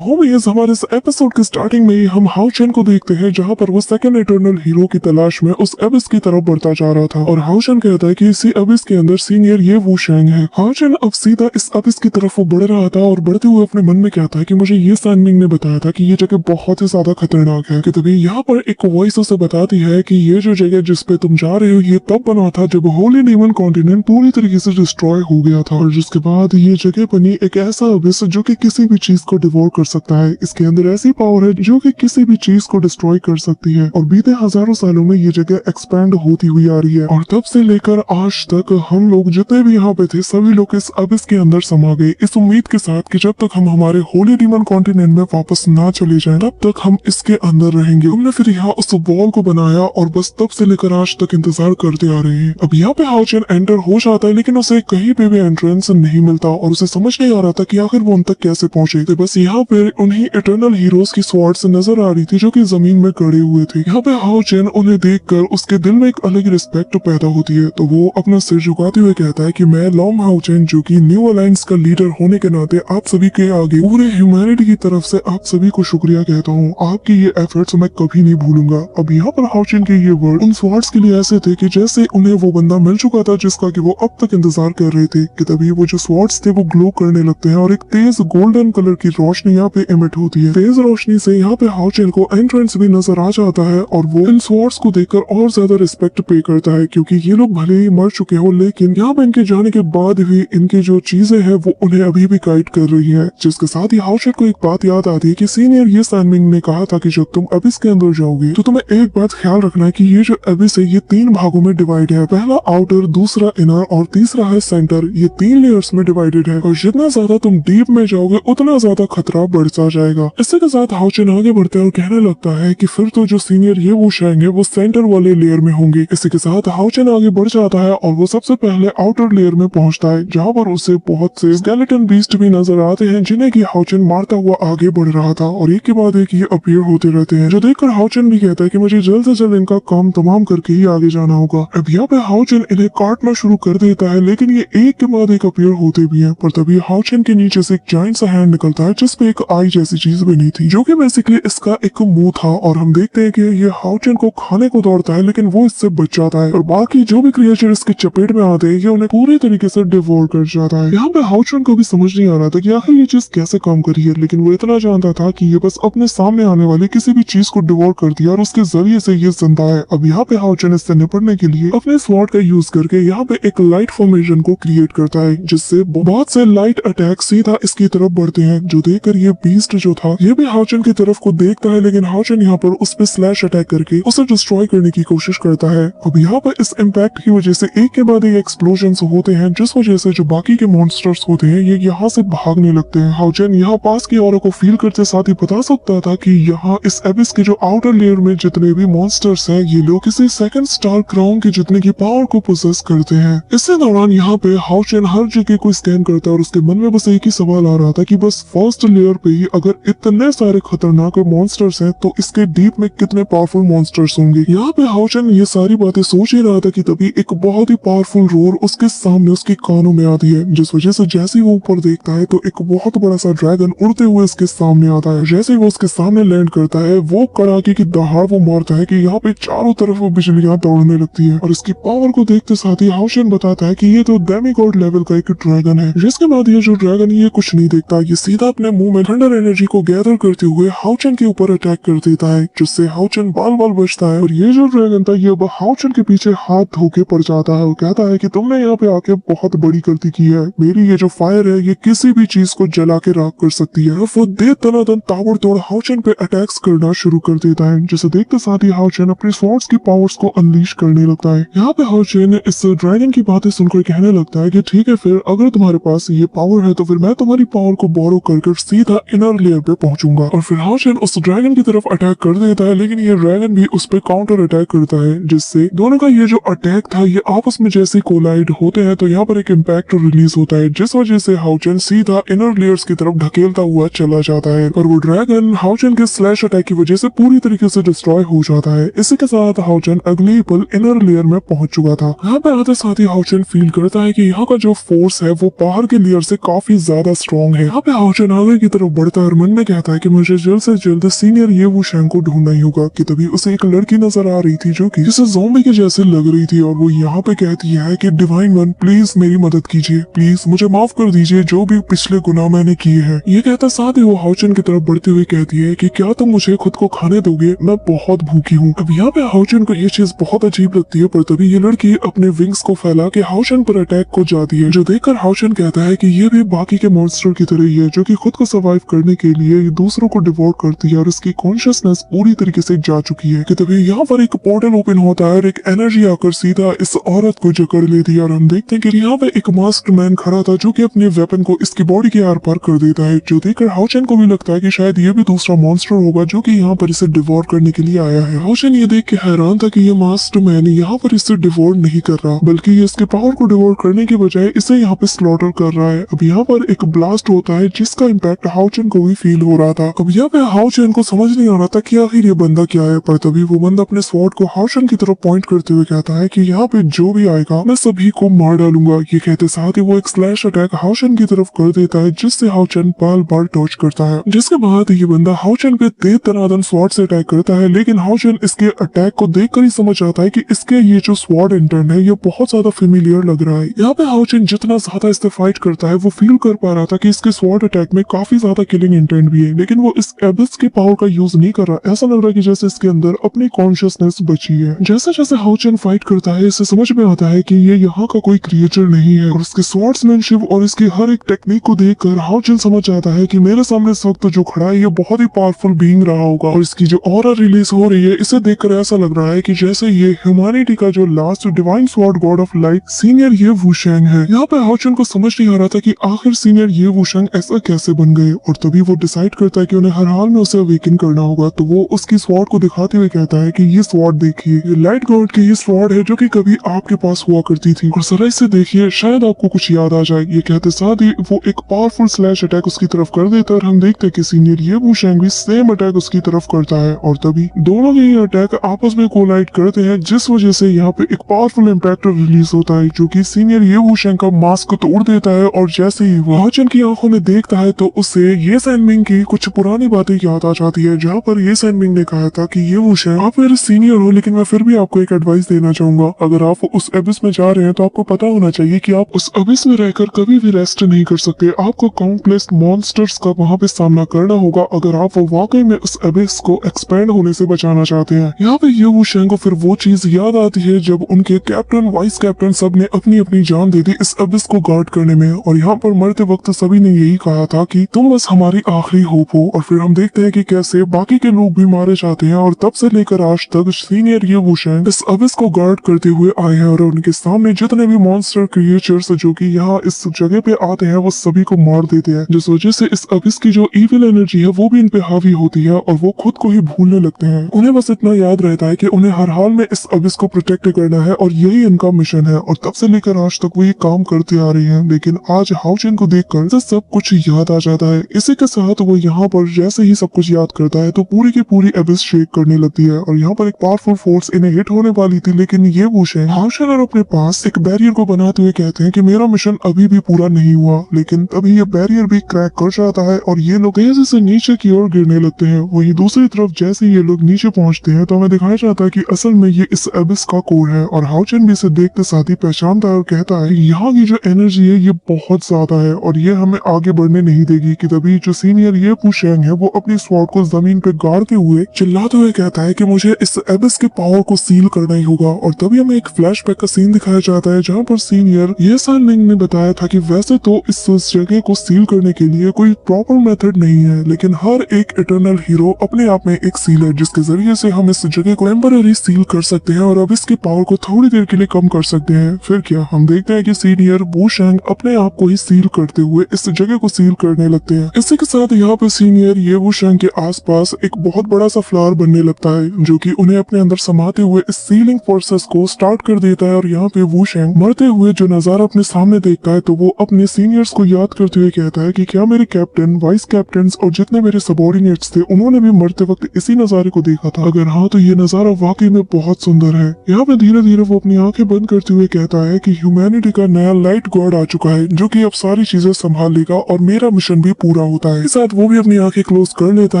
होमियस हमारे इस एपिसोड के स्टार्टिंग में ही हम हाउ चेन को देखते हैं, जहां पर वो सेकंड इटर्नल हीरो की तलाश में उस एबिस की तरफ बढ़ता जा रहा था। और हाउ चेन कहता है कि इसी एबिस के अंदर सीनियर ये वू शेंग है। हाउ चेन अब सीधा इस एबिस की तरफ वो बढ़ रहा था और बढ़ते हुए अपने मन में कहता है कि मुझे ये सैनमिंग ने बताया था कि ये जगह बहुत ही ज्यादा खतरनाक है। कि तभी यहाँ पर एक वॉइस उसे बताती है कि ये जो जगह जिसपे तुम जा रहे हो ये तब बना था जब होली डेमन कॉन्टिनेंट पूरी तरीके से डिस्ट्रॉय हो गया था, और जिसके बाद ये जगह बनी एक ऐसा एबिस जो कि किसी भी चीज को डिवोर कर सकता है। इसके अंदर ऐसी पावर है जो कि किसी भी चीज को डिस्ट्रॉय कर सकती है। और बीते हजारों सालों में ये जगह एक्सपैंड होती हुई आ रही है, और तब से लेकर आज तक हम लोग जितने भी यहाँ पे थे सभी लोग इस अबिस के अंदर समा गए, इस उम्मीद के साथ कि जब तक हम हमारे होली डीमन कॉन्टिनेंट में वापस ना चले जाएं तब तक हम इसके अंदर रहेंगे। हमने फिर यहाँ उस वॉल को बनाया और बस तब से लेकर आज तक इंतजार करते आ रहे हैं। अब यहाँ पे हाउ चेन एंटर हो जाता है, लेकिन उसे कहीं पे भी एंट्रेंस नहीं मिलता और उसे समझ नहीं आ रहा था कि आखिर वो उन तक कैसे पहुंचे। तो बस यहाँ पे उन्हीं इटर्नल हीरोज की स्वॉर्ड्स नजर आ रही थी जो कि जमीन में गड़े हुए थे। यहाँ पे हाउ चेन उन्हें देखकर उसके दिल में एक अलग रिस्पेक्ट पैदा होती है, तो वो अपना सिर झुकाते हुए कहता है कि मैं लॉन्ग हाउ चेन, जो कि न्यू अलायंस का लीडर होने के नाते आप सभी के आगे पूरे ह्यूमैनिटी की तरफ से आप सभी को शुक्रिया कहता हूँ। आपकी ये एफर्ट्स मैं कभी नहीं भूलूंगा। अब यहाँ पर हाउ चेन के ये वर्ड उन स्वॉर्ड्स के लिए ऐसे थे कि जैसे उन्हें वो बंदा मिल चुका था जिसका कि वो अब तक इंतजार कर रहे थे। कि तभी वो जो स्वॉर्ड्स थे वो ग्लो करने लगते हैं और एक तेज गोल्डन कलर की रोशनी यहाँ पे इमिट होती है। तेज रोशनी से यहाँ पे हाउ चेन को एंट्रेंस भी नजर आ जाता है और वो इन स्वॉर्ड्स को देखकर और ज्यादा रिस्पेक्ट पे करता है, क्योंकि ये लोग भले ही मर चुके हो लेकिन यहाँ पे इनके जाने के बाद भी इनकी जो चीजें हैं वो उन्हें अभी भी गाइड कर रही है। जिसके साथ ही हाउ चेन को एक बात याद आती है कि सीनियर ये सैनमिंग ने कहा था कि जब तुम अबिस के अंदर जाओगे तो तुम्हें एक बात ख्याल रखना है कि ये जो अबिस है ये 3 भागों में डिवाइड है। पहला आउटर, दूसरा इनर और तीसरा है सेंटर। ये 3 लेयर्स में डिवाइडेड है और जितना ज्यादा तुम डीप में जाओगे उतना ज्यादा खतरा बढ़ता जाएगा। इसी के साथ हाउ चेन आगे बढ़ते हैं और कहने लगता है कि फिर तो जो सीनियर ये वो शेंग है वो सेंटर वाले लेयर में होंगे। इसी के साथ हाउ चेन आगे बढ़ जाता है और वो सबसे पहले आउटर लेयर में पहुंचता है, जहां पर उसे बहुत से स्केलेटन बीस्ट भी नजर आते हैं जिन्हें की हाउ चेन मारता हुआ आगे बढ़ रहा था, और एक के बाद एक ये अपीयर होते रहते हैं, जो देखकर हाउ चेन भी कहता है कि मुझे जल्द से जल्द इनका काम तमाम करके ही आगे जाना होगा। अब यहाँ पे हाउ चेन इन्हें काटना शुरू कर देता है, लेकिन ये एक के बाद एक अपीयर होते भी हैं। पर तभी हाउ चेन के नीचे से एक जायंट सा हैंड निकलता है जिसपे एक आई जैसी चीज बनी थी, जो कि बेसिकली इसका एक मुंह था। और हम देखते हैं कि ये हाउ चेन को खाने को दौड़ता है लेकिन वो इससे बच जाता है, और बाकी जो भी क्रिएचर इसके चपेट में आते हैं ये उन्हें पूरी तरीके से डिवोर कर जाता है। यहाँ पे हाउ चेन को भी समझ नहीं आ रहा था कि आखिर ये चीज कैसे काम कर रही है, लेकिन वो इतना जानता था कि ये बस अपने सामने आने वाली किसी भी चीज को डिवोर कर दिया और उसके जरिए से ये जिंदा है। अब यहाँ पे हाउ चेन इससे निपटने के लिए अपने स्वॉर्ड का यूज करके यहाँ पे एक लाइट फॉर्मेशन को क्रिएट करता है, जिससे बहुत से लाइट अटैक सीधा इसकी तरफ बढ़ते हैं। जो देखकर ये बीस्ट जो था ये भी हाउ चेन की तरफ को देखता है, लेकिन हाउ चेन यहाँ पर उस पे स्लैश अटैक करके उसे डिस्ट्रॉय करने की कोशिश करता है। अब यहाँ पर इस इम्पैक्ट की वजह से एक के बाद एक एक्सप्लोजन्स होते हैं, जिस वजह से जो बाकी के मॉन्स्टर्स होते हैं ये यहाँ से भागने लगते हैं। हाउ चेन यहाँ पास की औरों को फील करते साथ ही बता सकता था कि यहाँ इस एबिस के जो आउटर लेयर में जितने भी मॉन्स्टर्स हैं ये लोग किसी सेकंड स्टार क्राउन के जितने की पावर को पोसेस करते हैं। इसी दौरान यहाँ पे हाउ चेन हर जगह को स्कैन करता है और उसके मन में बस एक ही सवाल आ रहा था कि बस फर्स्ट लेयर पे ही अगर इतने सारे खतरनाक मॉन्स्टर्स हैं तो इसके डीप में कितने पावरफुल मॉन्स्टर्स होंगे। यहाँ पे हाउ चेन ये सारी बातें सोच ही रहा था कि तभी एक बहुत ही पावरफुल रोर उसके सामने उसके कानों में आती है, जिस वजह से जैसे ही वो ऊपर देखता है तो एक बहुत बड़ा सा ड्रैगन उड़ते हुए उसके सामने आता है। जैसे ही वो उसके सामने लैंड करता है वो कड़ाके की दहाड़ वो मारता है कि यहाँ पे चारों तरफ वो बिजलियां दौड़ने लगती है, और इसकी पावर को देखते साथ ही हाउ चेन बताता है कि ये तो डेमीगॉड लेवल का एक ड्रैगन है। जिसके बाद ये जो ड्रैगन ये कुछ नहीं देखता, ये सीधा अपने मुंह में थंडर एनर्जी को गैदर करते हुए हाउ चेन के ऊपर अटैक कर देता है, जिससे हाउ चेन बाल बाल बचता है। और ये जो ड्रैगन था ये अब हाउ चेन के पीछे हाथ धो के पड़ जाता है और कहता है कि तुमने यहाँ पे आके बहुत बड़ी गलती की है। मेरी ये जो फायर है ये किसी भी चीज को जला के राख कर सकती है। वो दे तनातन ताबड़तोड़ हाउ चेन पे अटैक्स करना शुरू कर देता है, जिसे देखते साथ ही हाउ चेन अपने स्वॉर्ड्स की पावर्स को अनलीश करने लगता है। यहाँ पे हाउ चेन इस ड्रैगन की बातें सुनकर कहने लगता है कि ठीक है, फिर अगर तुम्हारे पास ये पावर है तो फिर मैं तुम्हारी पावर को बोरो करके सीधा इनर लेयर पे पहुंचूंगा। और फिर हाउ चेन उस ड्रैगन की तरफ अटैक कर देता है, लेकिन ये ड्रैगन भी उस पे काउंटर अटैक करता है, जिससे दोनों का ये जो अटैक था ये आपस में जैसे कोलाइड होते हैं तो यहाँ पर एक इम्पैक्ट रिलीज होता है, जिस वजह से हाउ चेन सीधा इनर लेयर्स की तरफ ढकेलता हुआ चला जाता है। और वो dragon how chain K slash attack की वजह से पूरी तरीके से डिस्ट्रॉय हो जाता है। इसी के साथ हाउ चेन अगली पल इनर लेयर में पहुंच चुका था। यहाँ पे आते साथ ही हाउ चेन फील करता है कि यहाँ का जो फोर्स है वो बाहर के लेयर से काफी ज्यादा स्ट्रॉन्ग है। यहाँ पे हाउ चेन आगे की तरफ तरफ बढ़ता है और मन में कहता है कि मुझे जल्द से जल्द सीनियर ये वो शैंग को ढूंढना ही होगा कि तभी उसे एक लड़की नजर आ रही थी जो कि जिसे ज़ॉम्बी के जैसे लग रही थी और वो यहाँ पे कहती है कि डिवाइन वन प्लीज मेरी मदद कीजिए, प्लीज मुझे माफ कर दीजिए जो भी पिछले गुनाह मैंने किए हैं। ये कहता साथ ही वो हाउचन की तरफ बढ़ते हुए कहती है कि क्या तुम मुझे खुद को खाने दोगे, मैं बहुत भूखी हूँ। अब यहाँ पे हाउचन को ये चीज बहुत अजीब लगती है पर तभी ये लड़की अपने विंग्स को फैला के हाउचन पर अटैक को जाती है, जो देखकर हाउचन कहता है कि ये भी बाकी के मॉन्स्टर की तरह ही है जो कि खुद को सर्वाइव करने के लिए दूसरों को डिवोर करती है और उसकी कॉन्शियसनेस पूरी तरीके से जा चुकी है। कि तभी यहाँ पर एक पोर्टल ओपन होता है और एक एनर्जी आकर सीधा इस औरत को जकड़ लेती है और हम देखते हैं कि यहाँ पे एक मास्क मैन खड़ा था जो कि अपने वेपन को इसकी बॉडी के आर पार कर देता है, जो देखकर हाउचन को भी लगता है कि शायद ये भी दूसरा मॉन्स्टर होगा जो कि यहाँ पर इसे डिवोर करने के लिए आया है। हाउचन ये देख के हैरान था कि ये मास्टर मैन यहाँ पर इसे डिवोर नहीं कर रहा बल्कि ये इसके पावर को डिवोर करने के बजाय इसे यहाँ पे स्लॉटर कर रहा है। अब यहाँ पर एक ब्लास्ट होता है जिसका इम्पैक्ट हाउचन को भी फील हो रहा था। अब यहाँ पे हाउचन को समझ नहीं आ रहा था कि आखिर ये बंदा क्या है, पर तभी वो बंदा अपने स्वॉर्ड को हाउचन की तरफ पॉइंट करते हुए कहता है कि यहाँ पे जो भी आएगा मैं सभी को मार डालूंगा। ये कहते साथ ही वो एक स्लैश अटैक हाउचन की तरफ कर देता है जिससे हाउचन बार बार टॉर्च करता है, जिसके बाद ये बंदा हाउचन पे तेज तनादन स्वॉर्ड से अटैक करता है, लेकिन हाउचन इसके अटैक को देखकर ही समझ आता है कि इसके ये जो स्वॉर्ड इंटर्न है ये बहुत ज्यादा फेमिलियर लग रहा है। यहाँ पे हाउचन जितना ज्यादा इससे फाइट करता है वो फील कर पा रहा था कि इसके स्वॉर्ड अटैक में काफी ज्यादा किलिंग इंटेंट भी है, लेकिन वो इस एबिस के पावर का यूज नहीं कर रहा। ऐसा लग रहा है कि जैसे इसके अंदर अपनी कॉन्शियसनेस बची है। जैसे जैसे हाउचन फाइट करता है इसे समझ में आता है कि ये यहाँ का कोई क्रिएचर नहीं है और उसके स्वॉर्ड्समैनशिप और इसकी हर एक टेक्निक को देखकर हाउचन समझ जाता है कि मेरे सामने इस वक्त जो खड़ा है ये बहुत ही पावरफुल बीइंग रहा होगा और इसकी जो ऑरा रिलीज हो रही है इसे देखकर ऐसा लग रहा है कि जैसे ये ह्यूमैनिटी का जो last divine sword God of light senior ये वुशैंग है। यहाँ पे हाउचन को समझ नहीं आ रहा था कि आखिर सीनियर ये वुशैंग ऐसा कैसे बन गए और तभी वो डिसाइड करता है कि उन्हें हर हाल में उसे अवेकन करना होगा। तो वो उसकी स्वॉर्ड को दिखाते हुए कहता है कि ये स्वॉर्ड देखिए, ये लाइट गॉड की ये स्वॉर्ड है जो कि कभी आपके पास हुआ करती थी और जरा इसे देखिए शायद आपको कुछ याद आ जाए। ये कहते साथ ही वो एक पावरफुल स्लैश अटैक उसकी तरफ कर देता है और हम देखते हैं कि सीनियर ये वुशैंग भी सेम अटैक उसकी तरफ करता है और तभी दोनों के ये अटैक आपस में कोलाइड करते हैं जिस वजह से यहाँ पे एक पावरफुल इम्पैक्ट रिलीज होता है जो कि सीनियर ये वुशैंग का मास्क को तोड़ देता है और जैसे ही वो हाउचन की आंखों में देखता है तो उसे ये सैनमिंग की कुछ पुरानी बातें याद आ जाती है, जहाँ पर ये सैनमिंग ने कहा था कि ये वुशैंग आप मेरे सीनियर हो लेकिन मैं फिर भी आपको एक एडवाइस देना चाहूंगा, अगर आप उस एबिस में जा रहे हैं तो आपको पता होना चाहिए कि आप उस एबिस में रहकर कभी भी रेस्ट नहीं कर सकते, आपको काउंटलेस मॉन्स्टर्स का वहाँ पे सामना करना होगा अगर आप वाकई में उस एबिस को एक्सपेंड होने से बचाना चाहते हैं। यहाँ पे ये वुशैंग को फिर वो चीज याद आती है जब उनके कैप्टन वाइस कैप्टन सब ने अपनी अपनी जान दे दी इस एबिस को गार्ड करने में और यहाँ पर मरते वक्त सभी ने यही कहा था कि तुम बस हमारी आखिरी होप हो। और फिर हम देखते हैं कि कैसे बाकी के लोग भी मारे जाते हैं और तब से लेकर आज तक सीनियर ये वुशैंग इस एबिस को गार्ड करते हुए आए हैं और उनके सामने जितने भी मॉन्स्टर क्रिएचर्स जो कि यहाँ इस जगह पे आते हैं वो सभी को मार देते हैं, जिस वजह से इस एबिस की जो इविल एनर्जी है वो भी इन पे हावी होती है और वो खुद को ही भूलने लगते हैं। उन्हें बस इतना याद रहता है कि उन्हें हर हाल में इस एबिस को प्रोटेक्ट करना है और यही इनका मिशन है और तब से लेकर आज तक वो ये काम करते आ रही है। लेकिन आज हाउचन को देखकर सब कुछ याद आ जाता है। इसी के साथ वो यहाँ पर जैसे ही सब कुछ याद करता है तो पूरी की पूरी एबिस शेक करने लगती है और यहाँ पर एक पावरफुल फोर्स इन्हें हिट होने वाली थी, लेकिन ये वुशैंग हाउचन और अपने पास एक बैरियर को बनाते हुए कहते हैं कि मेरा मिशन अभी भी पूरा नहीं हुआ। लेकिन तभी ये बैरियर भी क्रैक कर जाता है और ये लोग तेजी से नीचे की ओर गिरने लगते हैं। वही दूसरी तरफ जैसे ये लोग नीचे पहुंचते हैं तो हमें दिखाया जाता है कि असल में ये इस एबिस का कोर है और हाउचन भी इसे देखते साथ ही पहचानता है और कहता है यहाँ की जो एनर्जी है ये बहुत ज्यादा है और ये हमें आगे बढ़ने नहीं देगी। कि तभी जो सीनियर ये वुशैंग है वो अपनी स्वॉर्ड को जमीन पे गाड़ते हुए चिल्लाते हुए कहता है कि मुझे इस एबिस के पावर को सील करना ही होगा। और तभी हमें एक फ्लैशबैक का सीन दिखाया जाता है जहाँ पर सीनियर ये सैनमिंग ने बताया था कि वैसे तो इस जगह को सील करने के लिए कोई प्रॉपर मेथड नहीं है, लेकिन हर एक इटर्नल हीरो अपने आप में एक सील है जिसके जरिए से हम इस जगह को टेम्पररी सील कर सकते हैं और अब इसके पावर को थोड़ी देर के लिए कम कर सकते हैं। फिर क्या हम देखते हैं कि सीनियर वुशैंग अपने आप को ही सील करते हुए इस जगह को सील करने लगते हैं। इसी के साथ यहाँ पे सीनियर ये वुशैंग के आसपास एक बहुत बड़ा सा फ्लावर बनने लगता है जो कि उन्हें अपने अंदर समाते हुए इस सीलिंग प्रोसेस को स्टार्ट कर देता है और यहाँ पे वुशैंग मरते हुए जो नजारा अपने सामने देखता है तो वो अपने सीनियर्स को याद करते हुए कहता है कि क्या मेरे कैप्टन वाइस कैप्टन और जितने मेरे सबॉर्डिनेट्स थे उन्होंने भी मरते वक्त इसी नजारे को देखा था? अगर हाँ तो ये नजारा वाकई में बहुत सुंदर है। यहाँ पे धीरे धीरे वो अपनी आंखें बंद करते हुए कहता है कि ह्यूमैनिटी का नया लाइट गॉड आ चुका है जो कि अब सारी चीजें संभाल लेगा और मेरा मिशन भी पूरा पूरा होता है। साथ वो भी अपनी आंखें क्लोज कर लेता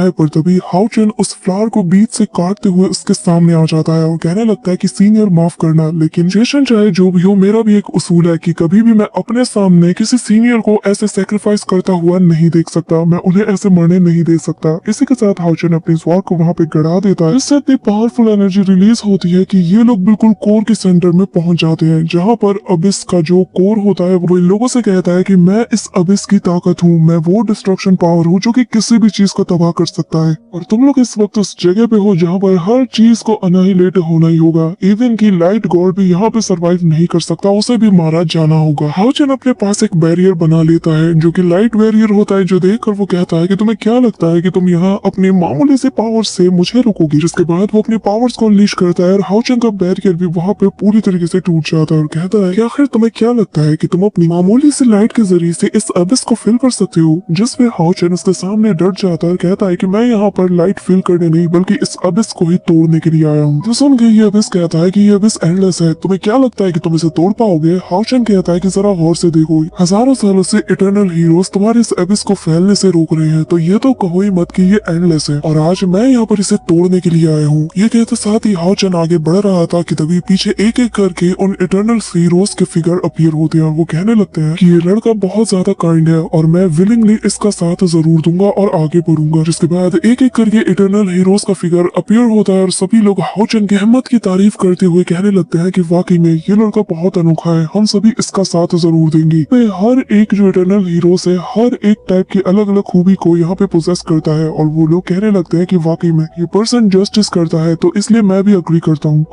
है, पर तभी हाउ चेन उस फ्लावर को बीच से काटते हुए उसके सामने आ जाता है और कहने लगता है कि सीनियर माफ करना, लेकिन जेसन चाहे जो भी हो, मेरा भी एक उसूल है कि कभी भी मैं अपने सामने किसी सीनियर को ऐसे सेक्रीफाइस करता हुआ नहीं देख सकता, मैं उन्हें ऐसे मरने नहीं दे सकता। इसी के साथ हाउ चेन अपनी स्वॉर्ड को वहां पे गड़ा देता है, जिससे इतनी पावरफुल एनर्जी रिलीज होती है कि ये लोग बिल्कुल कोर के सेंटर में पहुंच जाते हैं, जहां पर अबिस का जो कोर होता है वो इन लोगों से कहता है कि मैं इस अबिस की ताकत हूँ, मैं वो डिस्ट्रक्शन पावर हूँ जो कि किसी भी चीज को तबाह कर सकता है, और तुम लोग इस वक्त उस जगह पे हो जहाँ पर हर चीज को अनाहिलेट होना ही होगा। इवन की लाइट गॉड भी यहाँ पे सरवाइव नहीं कर सकता, उसे भी मारा जाना होगा। हाउ चेन अपने पास एक बैरियर बना लेता है जो कि लाइट बैरियर होता है, जो देखकर वो कहता है कि तुम्हें क्या लगता है कि तुम यहाँ अपने मामूली से पावर से मुझे रोकोगी। जिसके बाद वो अपने पावर्स को अनलीश करता है और हाउ चेन का बैरियर भी वहाँ पे पूरी तरीके से टूट जाता है और कहता है कि आखिर तुम्हें क्या लगता है कि तुम अपनी मामूली से लाइट के जरिए से इस अबिस को फिल कर सकते हो। जिसपे हाउ चेन उसके सामने डर जाता है और कहता है कि मैं यहाँ पर लाइट फिल करने नहीं बल्कि इस अबिस को ही तोड़ने के लिए आया हूँ। तो सुन के ये अबिस कहता है कि ये अबिस एंडलेस है, तुम्हें क्या लगता है कि तुम इसे तोड़ पाओगे। हाउ चेन कहता है कि जरा गौर से देखो, हजारों सालों से इटर्नल हीरोज तुम्हारे इस अबिस को फैलने से रोक रहे हैं, तो ये तो कहो ही मत कि ये एंडलेस है, और आज मैं यहाँ पर इसे तोड़ने के लिए आया हूँ। ये कहते साथ ही हाउ चेन आगे बढ़ रहा था कि तभी पीछे एक एक करके उन इटर्नल हीरोज के फिगर अपीयर होते हैं। वो कहने लगते हैं कि ये लड़का बहुत ज्यादा काइंड है और मैं विलिंगली इसका साथ जरूर दूंगा और आगे बढ़ूंगा। जिसके बाद एक एक करके इटर्नल हीरोज का फिगर अपीयर होता है और सभी लोग हाउ चेन की हिम्मत की तारीफ करते हुए कहने लगते हैं कि वाकई में ये लड़का बहुत अनोखा है, हम सभी इसका साथ जरूर देंगे। हर एक जो इटर्नल हीरोज है हर एक टाइप की अलग अलग खूबी को यहाँ पे पोजेस करता है, और वो लोग कहने लगते हैं कि वाकई में ये पर्सन जस्टिस करता है, तो इसलिए मैं भी अग्री करता हूँ,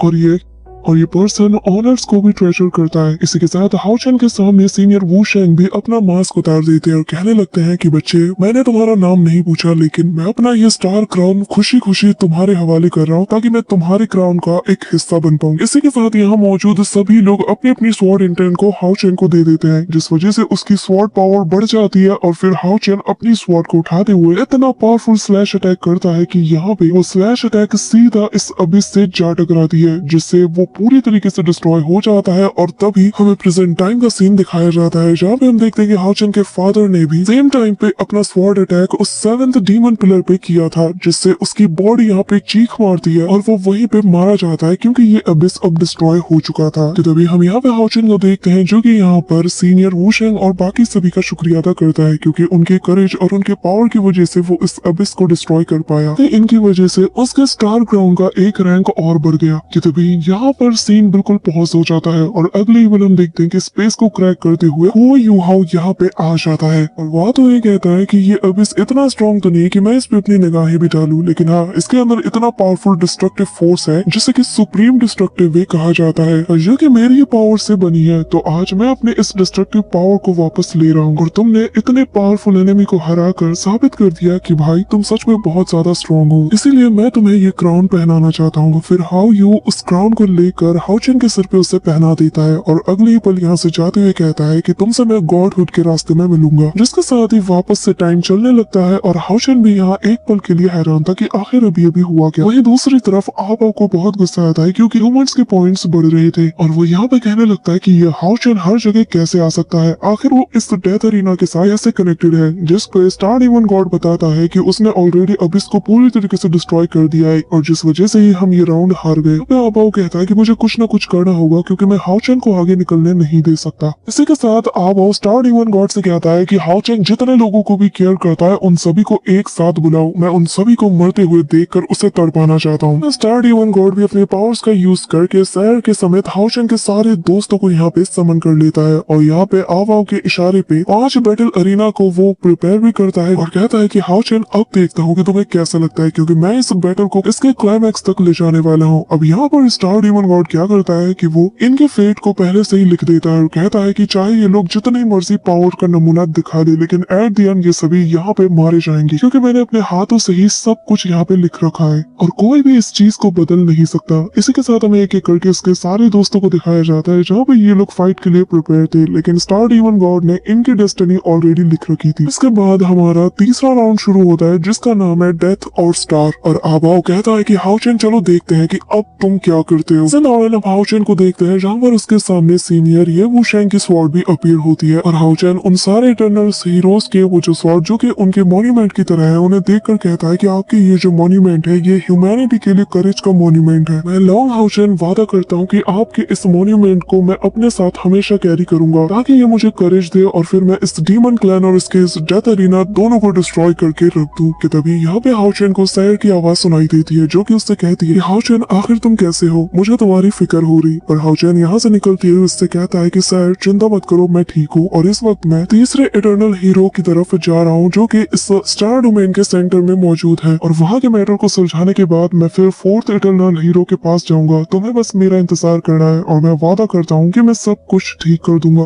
और ये पर्सन ऑनर्स को भी ट्रेजर करता है। इसी के साथ हाउ चेन के सामने सीनियर वू शेंग भी अपना मास्क उतार देते हैं और कहने लगते हैं कि बच्चे, मैंने तुम्हारा नाम नहीं पूछा, लेकिन मैं अपना ये स्टार क्राउन खुशी खुशी तुम्हारे हवाले कर रहा हूँ ताकि मैं तुम्हारे क्राउन का एक हिस्सा बन पाऊँ। इसी के साथ यहाँ मौजूद सभी लोग अपनी अपनी स्वॉर्ड इंटेंट को हाउ चेन को दे देते हैं, जिस वजह से उसकी स्वॉर्ड पावर बढ़ जाती है, और फिर हाउ चेन अपनी स्वॉर्ड को उठाते हुए इतना पावरफुल स्लैश अटैक करता है कि यहाँ पे वो स्लैश अटैक सीधा इस अबिस से जा टकराती है, जिससे वो पूरी तरीके से डिस्ट्रॉय हो जाता है। और तभी हमें प्रेजेंट टाइम का सीन दिखाया जाता है, जहाँ पे हम देखते हैं कि हाउ चेन के फादर ने भी सेम टाइम पे अपना स्वॉर्ड अटैक उस 7th डीमन पिलर पे किया था, जिससे उसकी बॉडी यहाँ पे चीख मारती है और वो वहीं पे मारा जाता है क्योंकि ये अबिस अब डिस्ट्रॉय हो चुका था। तो तभी हम यहाँ पे हाउ चेन को देखते हैं जो कि यहाँ पर सीनियर वू शेंग और बाकी सभी का शुक्रिया अदा करता है, क्योंकि उनके करेज और उनके पावर की वजह से वो इस अबिस को डिस्ट्रॉय कर पाया। तो इनकी वजह से उसके स्टार ग्राउंड का एक रैंक और बढ़ गया। कि तभी यहाँ पर सीन बिल्कुल पहुंच हो जाता है और अगले इवेंट हम देखते हैं कि स्पेस को क्रैक करते हुए हुआ यूहाओ यहाँ पे आ जाता है, और वह तो ये कहता है कि ये अबिस इतना स्ट्रॉन्ग तो नहीं कि मैं इस पे अपनी निगाहें भी डालूं, लेकिन हाँ, इसके अंदर इतना पावरफुल डिस्ट्रक्टिव फोर्स है जिसे कि सुप्रीम डिस्ट्रक्टिव वे कहा जाता है, और जो कि मेरी पावर से बनी है। तो आज मैं अपने इस डिस्ट्रक्टिव पावर को वापस ले रहा हूँ, और तुमने इतने पावरफुल एनिमी को हरा कर साबित कर दिया कि भाई तुम सच में बहुत ज्यादा स्ट्रॉन्ग हो, इसीलिए मैं तुम्हें ये क्राउन पहनाना चाहता हूँ। फिर हाउ यू उस क्राउन को लेकर हाउ चेन के सिर पे उसे पहना देता है, और अगले ही पल यहाँ से जाते हुए कहता है कि तुमसे मैं गॉडहुड के रास्ते में मिलूंगा। जिसके साथ ही वापस से टाइम चलने लगता है, और हाउ चेन भी यहाँ एक पल के लिए हैरान था कि आखिर अभी अभी हुआ क्या। वहीं दूसरी तरफ आबाओ को बहुत गुस्सा आता है क्योंकि ह्यूमंस के पॉइंट्स बढ़ रहे थे, और वो यहाँ पे कहने लगता है कि ये हाउ चेन हर जगह कैसे आ सकता है, आखिर वो इस डेथ अरीना के साथ ऐसे कनेक्टेड है। जिसको स्टार डेमन गॉड बताता है कि उसने ऑलरेडी अबिस को पूरी तरीके से डिस्ट्रॉय कर दिया है, और जिस वजह से ही हम ये राउंड हार गए। आबाओ कहता है कि मुझे कुछ न कुछ करना होगा क्योंकि मैं हाउ चेन को आगे निकलने नहीं दे सकता। इसी के साथ आबाओ स्टार डेमन गॉड से कहता है कि हाउ चेन जितने लोगों को भी केयर करता है उन सभी को एक साथ बुलाओ, मैं उन सभी को मरते हुए देखकर उसे तड़पाना चाहता हूँ। स्टार डेमन गॉड भी अपने पावर्स का यूज करके शहर के समेत हाउ चेन के सारे दोस्तों को यहाँ पे समन कर लेता है, और यहाँ पे आबाओ के इशारे पे 5 बैटल अरीना को वो प्रिपेयर भी करता है, और कहता है कि हाउ चेन अब देखता हूँ कि तुम्हें कैसा लगता है, क्योंकि मैं इस बैटल को इसके क्लाइमैक्स तक ले जाने वाला हूँ। अब यहाँ पर स्टार डेमन गॉड क्या करता है कि वो इनके फेट को पहले से ही लिख देता है, और कहता है कि चाहे ये लोग जितनी मर्जी पावर का नमूना दिखा दे, लेकिन एट द एंड ये सभी यहाँ पे मारे जाएंगे, क्योंकि मैंने अपने हाथों से ही सब कुछ यहाँ पे लिख रखा है और कोई भी इस चीज को बदल नहीं सकता। इसी के साथ हमें एक एक करके इसके सारे दोस्तों को दिखाया जाता है जहाँ पे ये लोग फाइट के लिए प्रिपेयर थे, लेकिन स्टार डेमन गॉड ने इनकी डेस्टिनी ऑलरेडी लिख रखी थी। इसके बाद हमारा तीसरा राउंड शुरू होता है जिसका नाम है डेथ और स्टार, और आबाओ कहता है कि हाउ चेन चलो देखते हैं कि अब तुम क्या करते हो। इसके दौरान हम हाउचेन को देखते हैं जहाँ पर उसके सामने सीनियर ये वू शैंग की स्वॉर्ड भी अपीयर होती है और हाउचेन उन सारे इटर्नल हीरोज के वो जो स्वॉर्ड जो कि उनके मॉन्यूमेंट की तरह है उन्हें देखकर कहता है कि आपकी ये जो मॉन्यूमेंट है ये ह्यूमैनिटी के लिए करेज का मॉन्यूमेंट है। मैं लॉन्ग हाउचेन वादा करता हूँ कि आपके इस मॉन्यूमेंट को मैं अपने साथ हमेशा कैरी करूंगा ताकि ये मुझे करेज दे और फिर मैं इस डीमन क्लैन और इसके इस डेथ अरीना दोनों को डिस्ट्रॉय करके रख दूं। कि तभी यहाँ पे हाउचेन को सैर की आवाज सुनाई देती है जो कि उससे कहती है हाउचेन आखिर तुम कैसे हो, मुझे तुम्हारी फिक्र हो रही। और हाउचेन यहाँ से निकलती है उससे कहता है कि सैर चिंता मत करो मैं ठीक हूँ और इस वक्त मैं तीसरे इटर्नल हीरो की तरफ जा रहा हूँ जो कि इस स्टार डोमेन के सेंटर में मौजूद है और वहाँ के मैटर को सुलझाने के बाद मैं फिर फोर्थ इटर्नल हीरो के पास जाऊंगा। तुम्हें बस मेरा इंतजार करना है और मैं वादा करता हूँ कि मैं सब कुछ ठीक कर दूंगा।